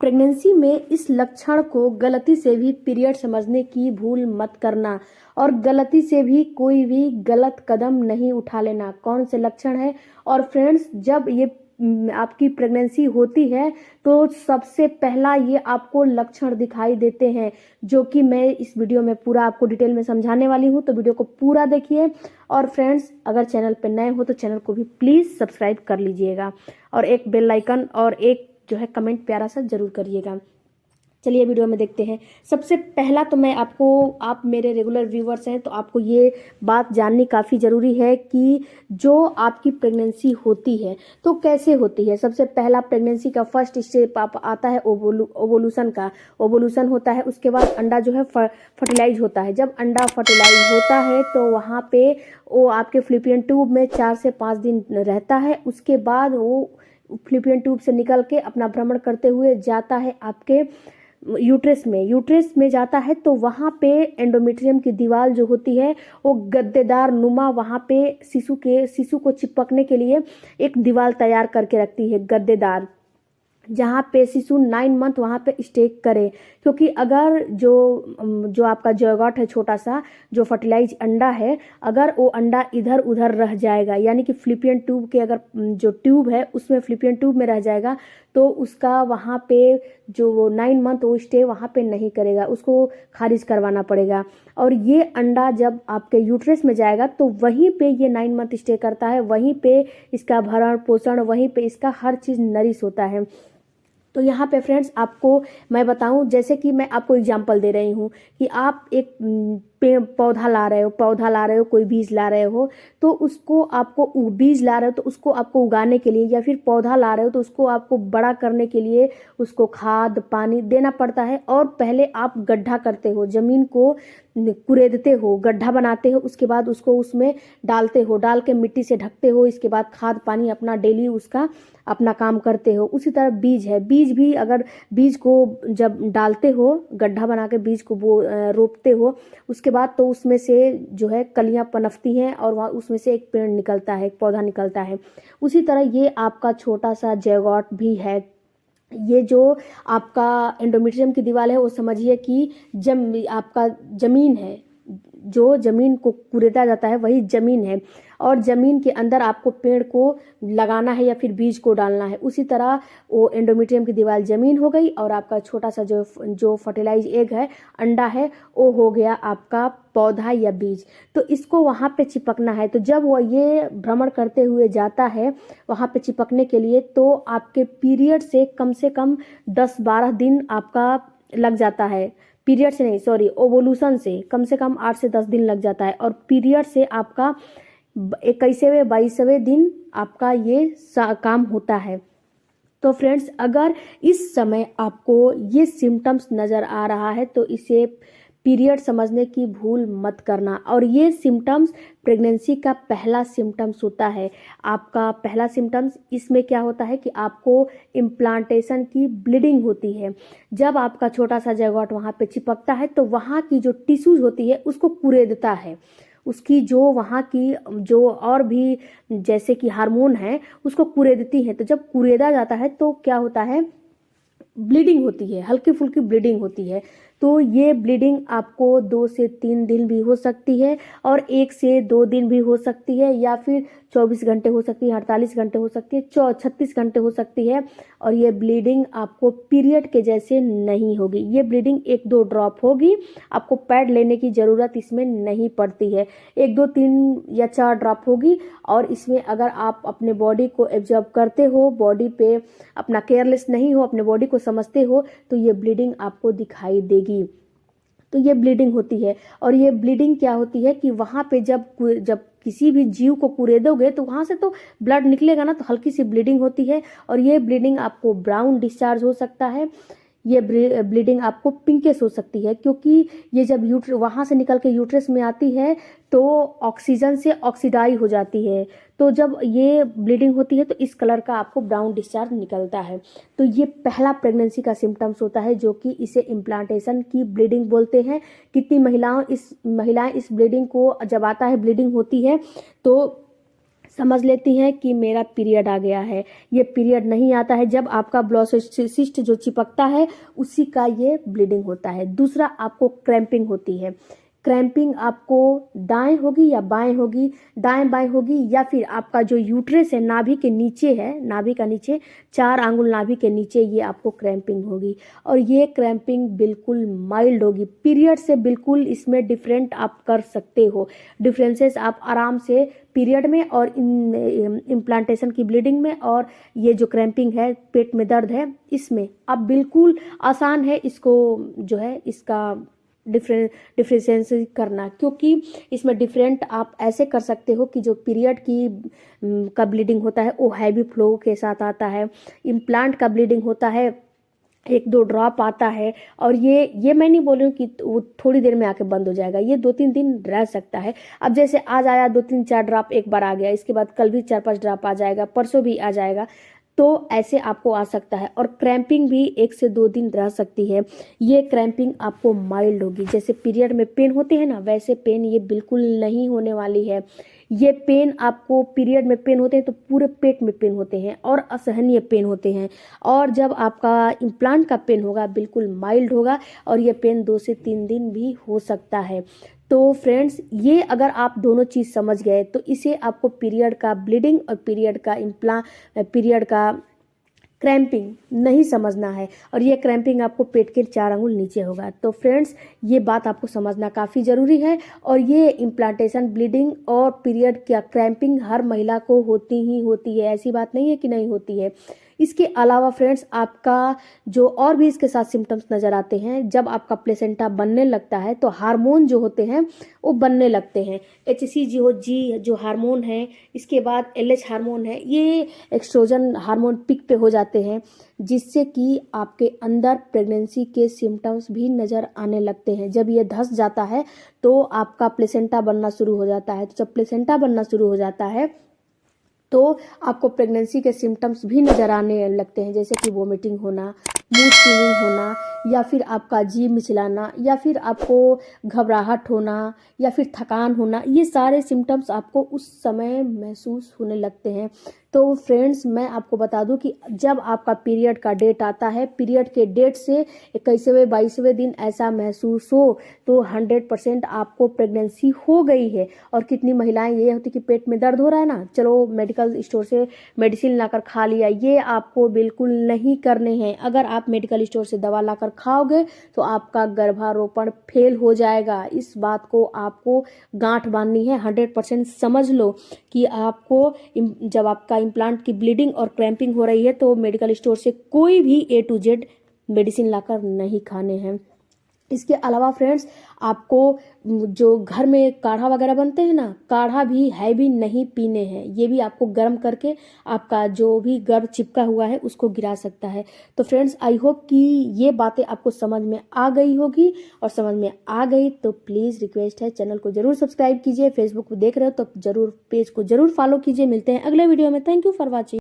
Pregnancy में इस लक्षण को गलती से भी पीरियड समझने की भूल मत करना और गलती से भी कोई भी गलत कदम नहीं उठा लेना। कौन से लक्षण है? और फ्रेंड्स, जब ये आपकी प्रेगनेंसी होती है तो सबसे पहला ये आपको लक्षण दिखाई देते हैं, जो कि मैं इस वीडियो में पूरा आपको डिटेल में समझाने वाली हूँ। तो वीडियो को पूरा देखिए। और फ्रेंड्स, अगर चैनल पर नए हो तो चैनल को भी प्लीज़ सब्सक्राइब कर लीजिएगा और एक बेल आइकन और एक जो है कमेंट प्यारा सा जरूर करिएगा। चलिए वीडियो में देखते हैं। सबसे पहला तो मैं आपको, आप मेरे रेगुलर व्यूवर्स हैं तो आपको ये बात जाननी काफ़ी ज़रूरी है कि जो आपकी प्रेगनेंसी होती है तो कैसे होती है। सबसे पहला प्रेगनेंसी का फर्स्ट स्टेप आप आता है ओवोल्यूशन का। ओवोल्यूशन होता है, उसके बाद अंडा जो है फर्टिलाइज होता है। जब अंडा फर्टिलाइज होता है तो वहाँ पे वो आपके फ्लिपियन ट्यूब में 4 से 5 दिन रहता है। उसके बाद वो फ्लिपियन ट्यूब से निकल के अपना भ्रमण करते हुए जाता है आपके यूट्रस में जाता है। तो वहाँ पे एंडोमेट्रियम की दीवार जो होती है वो गद्देदार नुमा, वहाँ पे शिशु को चिपकने के लिए एक दीवार तैयार करके रखती है गद्देदार, जहाँ पे शिशु 9 मंथ वहाँ पे स्टे करे। क्योंकि अगर जो आपका जयगॉट है, छोटा सा जो फर्टिलाइज अंडा है, अगर वो अंडा इधर उधर रह जाएगा, यानी कि फ्लिपियन ट्यूब के अगर जो ट्यूब है उसमें फ्लिपियन ट्यूब में रह जाएगा, तो उसका वहाँ पे जो 9 मंथ वो स्टे वहाँ पे नहीं करेगा, उसको खारिज करवाना पड़ेगा। और ये अंडा जब आपके यूट्रस में जाएगा तो वहीं पे ये 9 मंथ स्टे करता है, वहीं पे इसका भरण पोषण, वहीं पे इसका हर चीज़ नरिश होता है। तो यहाँ पे फ्रेंड्स आपको मैं बताऊं, जैसे कि मैं आपको एग्जांपल दे रही हूँ कि आप एक पौधा ला रहे हो, कोई बीज ला रहे हो, तो उसको आपको बीज ला रहे हो तो उसको आपको उगाने के लिए, या फिर पौधा ला रहे हो तो उसको आपको बड़ा करने के लिए उसको खाद पानी देना पड़ता है। और पहले आप गड्ढा करते हो, जमीन को कुरेदते हो, गड्ढा बनाते हो, उसके बाद उसको उसमें डालते हो, डाल के मिट्टी से ढकते हो, इसके बाद खाद पानी अपना डेली उसका अपना काम करते हो। उसी तरह बीज है, बीज भी अगर बीज को जब डालते हो, गड्ढा बना के बीज को रोपते हो, उसके बाद तो उसमें से जो है कलियां पनपती हैं और वहाँ उसमें से एक पेड़ निकलता है, एक पौधा निकलता है। उसी तरह ये आपका छोटा सा जैगॉट भी है। ये जो आपका एंडोमेट्रियम की दीवार है वो समझिए कि आपका जमीन है, जो जमीन को कुरेदा जाता है वही जमीन है, और जमीन के अंदर आपको पेड़ को लगाना है या फिर बीज को डालना है। उसी तरह वो एंडोमेट्रियम की दीवार जमीन हो गई और आपका छोटा सा जो फर्टिलाइज एग है, अंडा है, वो हो गया आपका पौधा या बीज। तो इसको वहाँ पे चिपकना है। तो जब वो ये भ्रमण करते हुए जाता है वहाँ पे चिपकने के लिए, तो आपके पीरियड से कम 10-12 दिन आपका लग जाता है। पीरियड से नहीं, सॉरी, ओवोल्यूशन से कम 8 से 10 दिन लग जाता है, और पीरियड से आपका 21वें 22वें दिन आपका ये काम होता है। तो फ्रेंड्स, अगर इस समय आपको ये सिम्टम्स नज़र आ रहा है तो इसे पीरियड समझने की भूल मत करना। और ये सिम्टम्स प्रेगनेंसी का पहला सिम्टम्स होता है। आपका पहला सिम्टम्स इसमें क्या होता है कि आपको इम्प्लांटेशन की ब्लीडिंग होती है। जब आपका छोटा सा जैगॉट वहाँ पे चिपकता है तो वहाँ की जो टिश्यूज होती है उसको कुरेदता है, उसकी जो वहाँ की जो और भी जैसे कि हार्मोन है उसको कुरेदती है। तो जब कुरेदा जाता है तो क्या होता है, ब्लीडिंग होती है, हल्की फुल्की ब्लीडिंग होती है। तो ये ब्लीडिंग आपको 2 से 3 दिन भी हो सकती है, और 1 से 2 दिन भी हो सकती है, या फिर 24 घंटे हो सकती है, 48 घंटे हो सकती है, 36 घंटे हो सकती है। और ये ब्लीडिंग आपको पीरियड के जैसे नहीं होगी। ये ब्लीडिंग 1-2 ड्रॉप होगी, आपको पैड लेने की ज़रूरत इसमें नहीं पड़ती है। 1-2 3 या 4 ड्रॉप होगी, और इसमें अगर आप अपने बॉडी को एब्जॉर्ब करते हो, बॉडी पे अपना केयरलेस नहीं हो, अपने बॉडी को समझते हो, तो ये ब्लीडिंग आपको दिखाई देगी। तो ये ब्लीडिंग होती है। और ये ब्लीडिंग क्या होती है कि वहाँ पे जब किसी भी जीव को कुरेदोगे तो वहाँ से तो ब्लड निकलेगा ना, तो हल्की सी ब्लीडिंग होती है। और ये ब्लीडिंग आपको ब्राउन डिस्चार्ज हो सकता है, ये ब्लीडिंग आपको पिंकिश हो सकती है, क्योंकि ये जब वहाँ से निकल के यूट्रस में आती है तो ऑक्सीजन से ऑक्सीडाई हो जाती है। तो जब ये ब्लीडिंग होती है तो इस कलर का आपको ब्राउन डिस्चार्ज निकलता है। तो ये पहला प्रेगनेंसी का सिम्टम्स होता है, जो कि इसे इम्प्लांटेशन की ब्लीडिंग बोलते हैं। कितनी महिलाएं इस ब्लीडिंग को, जब आता है ब्लीडिंग होती है तो समझ लेती हैं कि मेरा पीरियड आ गया है। ये पीरियड नहीं आता है जब आपका ब्लॉसिस्ट जो चिपकता है उसी का ये ब्लीडिंग होता है। दूसरा, आपको क्रैम्पिंग होती है। क्रैम्पिंग आपको दाएं होगी या बाएं होगी, दाएं बाएं होगी, या फिर आपका जो यूट्रस है नाभि के नीचे है, नाभि का नीचे 4 आंगुल नाभि के नीचे, ये आपको क्रैम्पिंग होगी। और ये क्रैम्पिंग बिल्कुल माइल्ड होगी। पीरियड से बिल्कुल इसमें डिफरेंट आप कर सकते हो। डिफरेंसेस आप आराम से पीरियड में और इम्प्लांटेशन की ब्लीडिंग में और ये जो क्रैम्पिंग है, पेट में दर्द है, इसमें आप बिल्कुल आसान है इसको जो है इसका डिफरेंशिएशन करना, क्योंकि इसमें डिफरेंट आप ऐसे कर सकते हो कि जो पीरियड की का ब्लीडिंग होता है वो हैवी फ्लो के साथ आता है। इम्प्लांट का ब्लीडिंग होता है, 1-2 ड्रॉप आता है, और ये मैं नहीं बोल रही हूँ कि वो थोड़ी देर में आके बंद हो जाएगा, ये 2-3 दिन रह सकता है। अब जैसे आज आया 2-3-4 ड्रॉप एक बार आ गया, इसके बाद कल भी 4-5 ड्रॉप आ जाएगा, परसों भी आ जाएगा, तो ऐसे आपको आ सकता है। और क्रैम्पिंग भी 1 से 2 दिन रह सकती है। ये क्रैम्पिंग आपको माइल्ड होगी। जैसे पीरियड में पेन होते हैं ना, वैसे पेन ये बिल्कुल नहीं होने वाली है। ये पेन आपको पीरियड में पेन होते हैं तो पूरे पेट में पेन होते हैं और असहनीय पेन होते हैं। और जब आपका इम्प्लांट का पेन होगा बिल्कुल माइल्ड होगा, और ये पेन 2 से 3 दिन भी हो सकता है। तो फ्रेंड्स, ये अगर आप दोनों चीज़ समझ गए तो इसे आपको पीरियड का ब्लीडिंग और पीरियड का क्रैम्पिंग नहीं समझना है। और ये क्रैम्पिंग आपको पेट के 4 अंगुल नीचे होगा। तो फ्रेंड्स, ये बात आपको समझना काफ़ी ज़रूरी है। और ये इम्प्लांटेशन, ब्लीडिंग और पीरियड का क्रैम्पिंग हर महिला को होती ही होती है, ऐसी बात नहीं है कि नहीं होती है। इसके अलावा फ्रेंड्स, आपका जो और भी इसके साथ सिम्टम्स नज़र आते हैं, जब आपका प्लेसेंटा बनने लगता है तो हार्मोन जो होते हैं वो बनने लगते हैं। HCG जो हार्मोन है, इसके बाद LH हार्मोन है, ये एस्ट्रोजन हार्मोन पिक पे हो जाते हैं, जिससे कि आपके अंदर प्रेगनेंसी के सिम्टम्स भी नज़र आने लगते हैं। जब ये धंस जाता है तो आपका प्लेसेंटा बनना शुरू हो जाता है। तो जब प्लेसेंटा बनना शुरू हो जाता है तो आपको प्रेगनेंसी के सिम्टम्स भी नज़र आने लगते हैं, जैसे कि वोमिटिंग होना, मूड स्विंगिंग होना, या फिर आपका जी मिचलाना, या फिर आपको घबराहट होना, या फिर थकान होना। ये सारे सिम्टम्स आपको उस समय महसूस होने लगते हैं। तो फ्रेंड्स, मैं आपको बता दूं कि जब आपका पीरियड का डेट आता है, पीरियड के डेट से 21वें 22वें दिन ऐसा महसूस हो तो 100% आपको प्रेगनेंसी हो गई है। और कितनी महिलाएं ये होती कि पेट में दर्द हो रहा है ना, चलो मेडिकल स्टोर से मेडिसिन लाकर खा लिया। ये आपको बिल्कुल नहीं करने हैं। अगर आप मेडिकल स्टोर से दवा लाकर खाओगे तो आपका गर्भारोपण फेल हो जाएगा। इस बात को आपको गांठ बांधनी है, 100% समझ लो कि आपको जब आपका इम्प्लांट की ब्लीडिंग और क्रैम्पिंग हो रही है तो मेडिकल स्टोर से कोई भी A to Z मेडिसिन लाकर नहीं खाने हैं। इसके अलावा फ्रेंड्स, आपको जो घर में काढ़ा वगैरह बनते हैं ना, काढ़ा भी हैवी नहीं पीने हैं। ये भी आपको गर्म करके आपका जो भी गर्भ चिपका हुआ है उसको गिरा सकता है। तो फ्रेंड्स, आई होप कि ये बातें आपको समझ में आ गई होगी, और समझ में आ गई तो प्लीज़ रिक्वेस्ट है, चैनल को जरूर सब्सक्राइब कीजिए। फेसबुक पर देख रहे हो तो जरूर पेज को जरूर फॉलो कीजिए। मिलते हैं अगले वीडियो में। Thank you for watching.